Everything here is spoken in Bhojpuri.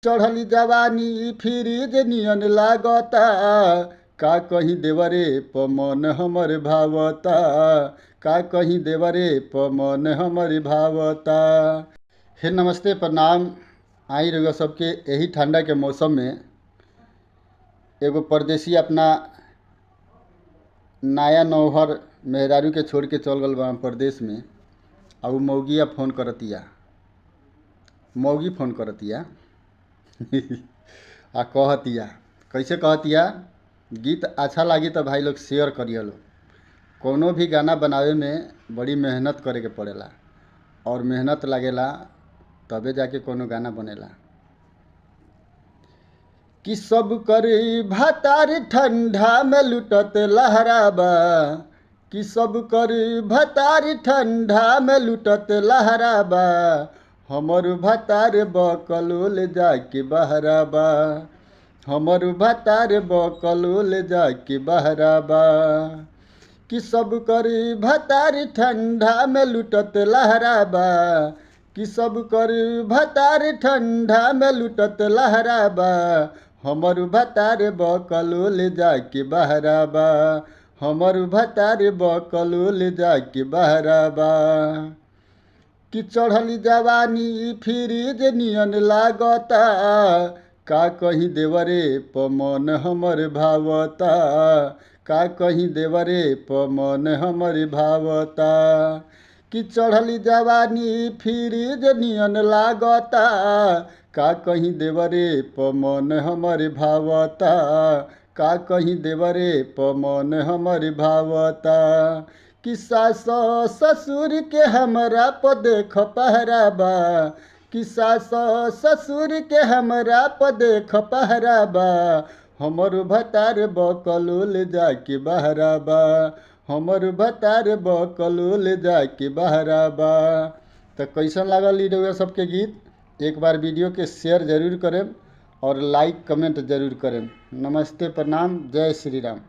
चढ़ली जवानी फ्रिज नियन लागता, का कहीं देवरे पमन हमर भावता, का कहीं देवरे पमन हमर भावता। हे नमस्ते प्रणाम। आई रहुआ सबके यही ठंडा के मौसम में एगो परदेसी अपना नया नौहर मेहरारू के छोड़ के चल गल बा परदेश में। और उ मौगिया फोन करतिया, मौगी फोन करतिया आ कहतिया, कैसे कहतिया, गीत अच्छा लगी तो भाई लोग शेयर करिए लो। कोनो भी गाना बनावे में बड़ी मेहनत करे के पड़ेला और मेहनत लागेला तबे जाके कोनो गाना बनेला। कि सब करी भतार ठंडा में लुटत लहराबा, कि सब करी भतार ठंडा में लुटत लहराबा, हमर भतार बकलोल जाके बहराबा, हमर भतार बकलोल जाके बहराबा। कि सब करी भतार ठंडा में लुटत लहराबा, कि सब करी भतार ठंडा में लुटत लहराबा, हमर भतार बकलोल जाके बहराबा, हमर भतार बकलोल जाके बहराबा। कि चढ़ली जवानी फ्रिज नियन लागता, का कहीं देवरे पमन हमर भावता, का कहीं देवरे पमन हमर भावता। कि चढ़ली जवानी फ्रिज नियन लागता, का कहीं देवरे पमन हमर भावता, का कहीं देवरे पमन हमर भावता। कि सास ससुर के हमरा प देख पहराबा, कि सास ससुर के हमरा प देख पहराबा, हमर भतार बकलोल जाके बहराबा, हमर भतार बकलोल जाके बहराबा। तो कैसन लागल ई रउआ सबके गीत? एक बार वीडियो के शेयर जरूर करें और लाइक कमेंट जरूर करें। नमस्ते प्रणाम, जय श्री राम।